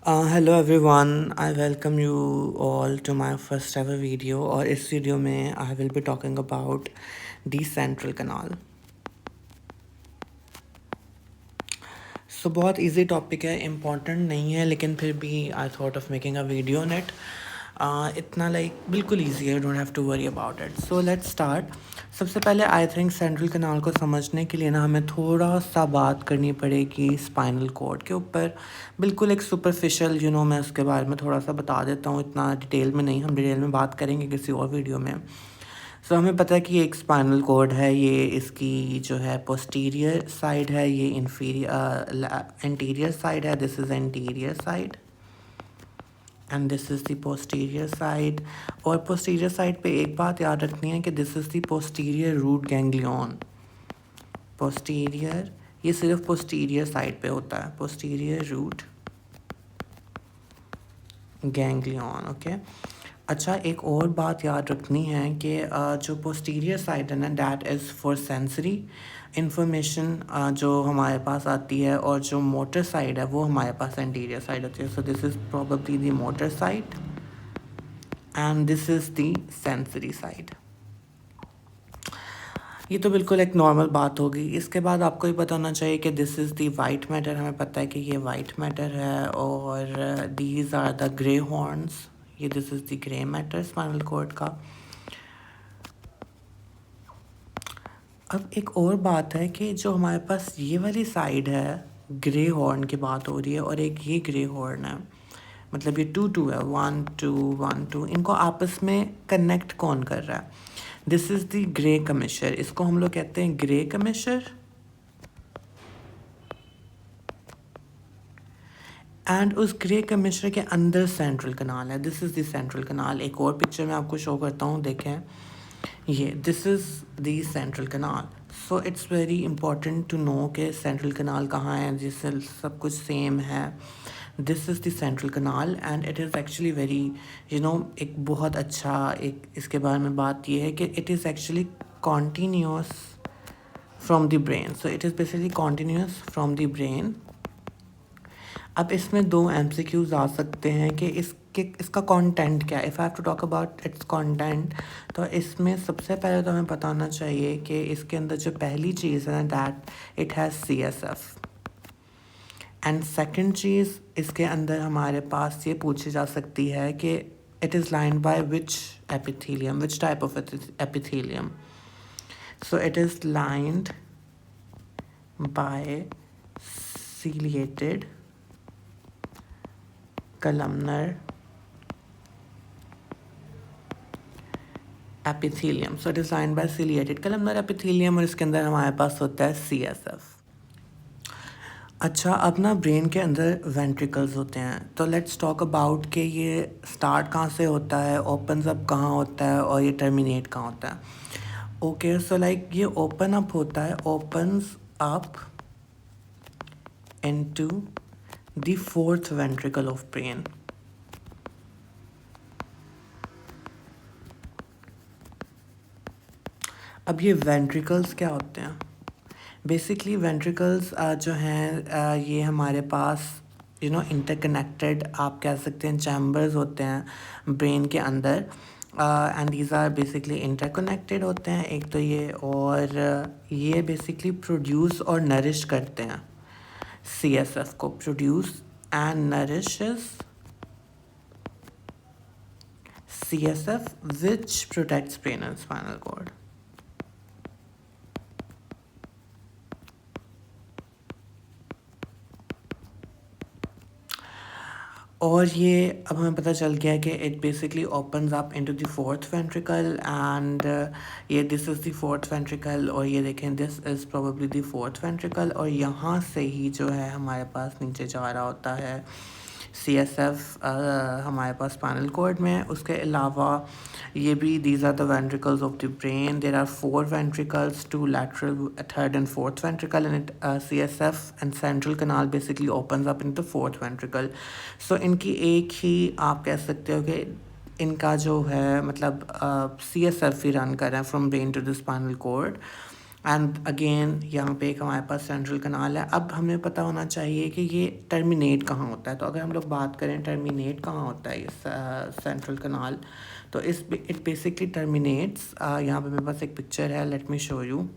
Hello everyone, I welcome you all to my first ever video. और इस video में I will be talking about the central canal. So बहुत easy topic है, important नहीं है, लेकिन फिर भी I thought of making a video on it. इतना लाइक बिल्कुल ईजी है, don't have to worry about it. So let's start. सबसे पहले आई थिंक सेंट्रल कनाल को समझने के लिए ना हमें थोड़ा सा बात करनी पड़ेगी स्पाइनल कॉर्ड के ऊपर। बिल्कुल एक सुपरफिशियल मैं उसके बारे में थोड़ा सा बता देता हूँ, इतना डिटेल में नहीं, हम डिटेल में बात करेंगे किसी और वीडियो में। सो हमें पता है कि ये एक स्पाइनल कॉर्ड है, ये इसकी जो है पोस्टीरियर साइड है, ये एंटीरियर साइड है, this is anterior side and this is the posterior side. और पोस्टीरियर साइड पे एक बात याद रखनी है कि this is the posterior root ganglion. Posterior, ये सिर्फ पोस्टीरियर साइड पे होता है, पोस्टीरियर रूट गैंग्लियन। ओके। अच्छा, एक और बात याद रखनी है कि जो पोस्टीरियर साइड है ना, that is for sensory information जो हमारे पास आती है, और जो मोटर साइड है वो हमारे पास एंटीरियर साइड होती है। So this is probably the motor side and this is the sensory side. ये तो बिल्कुल एक नॉर्मल बात होगी। इसके बाद आपको ये पता होना चाहिए कि this is the white matter. हमें पता है कि ये वाइट मैटर है, और these are the grey horns. ये this is the grey matter spinal cord का। अब एक और बात है कि जो हमारे पास ये वाली साइड है, ग्रे हॉर्न की बात हो रही है, और एक ये ग्रे हॉर्न है, मतलब ये टू टू है, 1 2 1 2, इनको आपस में कनेक्ट कौन कर रहा है? दिस इज़ द ग्रे कमिशर, इसको हम लोग कहते हैं ग्रे कमिशर। एंड उस ग्रे कमिश्नर के अंदर सेंट्रल कनाल है, दिस इज़ द सेंट्रल कनाल। एक और पिक्चर मैं आपको शो करता हूँ, देखें, ये this is the central canal. So it's very important to know कि सेंट्रल कनाल कहाँ है, जिससे सब कुछ सेम है। This is the central canal and it is actually very एक बहुत अच्छा, एक इसके बारे में बात ये है कि it is actually continuous from the brain. So it is basically continuous from the brain. अब इसमें दो एमसीक्यूज आ सकते हैं कि इसका कंटेंट क्या है। If I have to talk about its content, तो इसमें सबसे पहले तो हमें पता होना चाहिए कि इसके अंदर जो पहली चीज़ है ना, that it has CSF. And second चीज़ इसके अंदर हमारे पास ये पूछी जा सकती है कि it is lined by which epithelium, which type of epithelium. So it is lined by ciliated columnar epithelium. So it is lined by ciliated columnar epithelium, और इसके अंदर हमारे पास होता है CSF। अच्छा, अब ना ब्रेन के अंदर वेंट्रिकल्स होते हैं, तो लेट्स टॉक अबाउट कि ये स्टार्ट कहाँ से होता है, ओपन्स अप कहाँ होता है, और ये टर्मिनेट कहाँ होता है। ओके, सो लाइक ये ओपन अप होता है, opens up into the fourth ventricle of brain. अब ये वेंट्रिकल्स क्या होते हैं? बेसिकली वेंट्रिकल्स जो हैं ये हमारे पास इंटरकनेक्टेड आप कह सकते हैं चैम्बर्स होते हैं ब्रेन के अंदर, and these are basically interconnected होते हैं। एक तो ये, और ये बेसिकली प्रोड्यूस और नरिश करते हैं सीएसएफ को, produce and nourishes CSF which protects brain and spinal cord. और ये अब हमें पता चल गया कि it basically opens up into the fourth ventricle, and ये this is the fourth ventricle, और ये देखें this is probably the fourth ventricle, और यहाँ से ही जो है हमारे पास नीचे जा रहा होता है CSF हमारे पास स्पाइनल कॉर्ड में। उसके अलावा ये भी these are the ventricles of the brain. There are 4 ventricles, 2 lateral, third and fourth ventricle, and it CSF and central canal basically opens up into fourth ventricle. So इनकी एक ही आप कह सकते हो कि इनका जो है मतलब CSF ही रन कर रहा है from brain to the spinal cord. And again यहाँ पे एक हमारे पास सेंट्रल कनाल है। अब हमें पता होना चाहिए कि ये टर्मिनेट कहाँ होता है। तो अगर हम लोग बात करें टर्मिनेट कहाँ होता है ये सेंट्रल कनाल, तो इट बेसिकली टर्मिनेट्स, यहाँ पे मेरे पास एक पिक्चर है, लेट मी शो यू।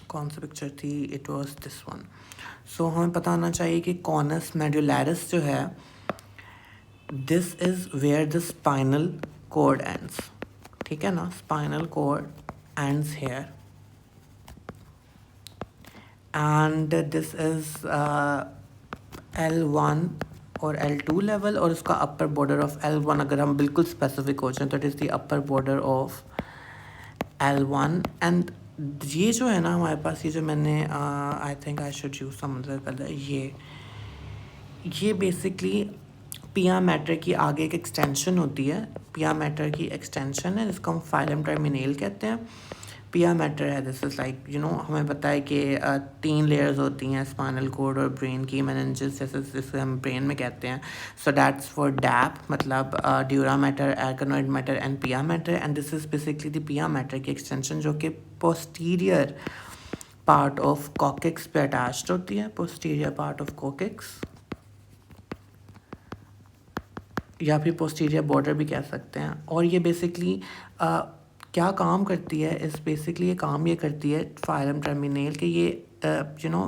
कौन सी पिक्चर थी, it was this one. So हमें पता होना चाहिए कि कॉनस मेडुलैरिस जो है, this is where the spinal cord ends, ठीक है ना, spinal cord ends here, and this is L1 और L2 लेवल, और उसका अपर बॉर्डर ऑफ L1 अगर हम बिल्कुल स्पेसिफिक हो जाए तो it is the upper border of L1। And ये जो है ना हमारे पास, ये जो मैंने I think I should use some other colour, ये बेसिकली पिया मैटर की आगे एक एक्सटेंशन होती है, पिया मैटर की एक्सटेंशन है जिसको हम फाइलम टर्मिनेल कहते हैं। पिया मैटर है, this is like you know, हमें पता है कि 3 लेयर्स होती हैं स्पाइनल कोड और ब्रेन की, मेनिंजेस जैसे जिसे हम ब्रेन में कहते हैं। सो दैट्स फॉर डैप, मतलब ड्यूरा मैटर, एर्गोनॉइड मैटर एंड पिया matter, and this is basically the पिया मैटर की एक्सटेंशन जो कि पोस्टीरियर पार्ट ऑफ कॉकिक्स पे अटैच्ड होती है, पोस्टीरियर पार्ट ऑफ कॉकिक्स, या फिर पोस्टीरियर बॉर्डर भी कह सकते हैं। और ये बेसिकली क्या काम करती है, इस बेसिकली ये काम ये करती है फाइलम टर्मिनेल कि ये यू नो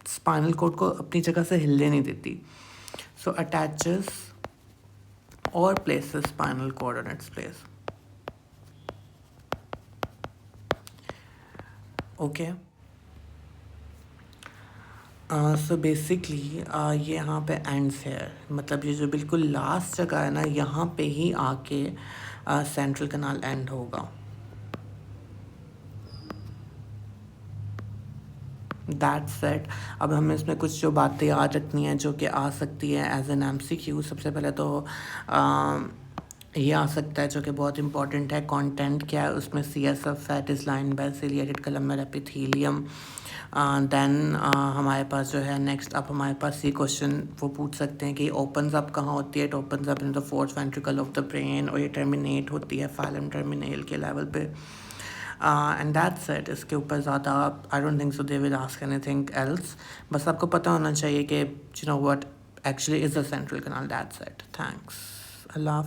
स्पाइनल कोड को अपनी जगह से हिलने नहीं देती। सो अटैचेस और places spinal cord on its place. Okay, so basically ये यहाँ पे एंड्स है, मतलब ये जो बिल्कुल लास्ट जगह है ना, यहाँ पे ही आके सेंट्रल कनाल एंड होगा। That's set. अब हमें इसमें कुछ जो बातें याद रखनी है जो कि आ सकती है एज एन MCQ। सबसे पहले तो ये आ सकता है जो कि बहुत इंपॉर्टेंट है, कंटेंट क्या है उसमें, CSF that is line by ciliated columnar epithelium. Then हमारे पास जो है नेक्स्ट अप हमारे पास ये क्वेश्चन वो पूछ सकते हैं कि ओपन्स अप कहाँ होती है, it opens up in the fourth ventricle of the brain, और ये टर्मिनेट होती है फाइलम टर्मिनेल के लेवल पे। And that's it. इसके ऊपर ज़्यादा I don't think so they will ask anything else. बस आपको पता होना चाहिए कि you know what actually is the central canal. That's it, thanks, Allah.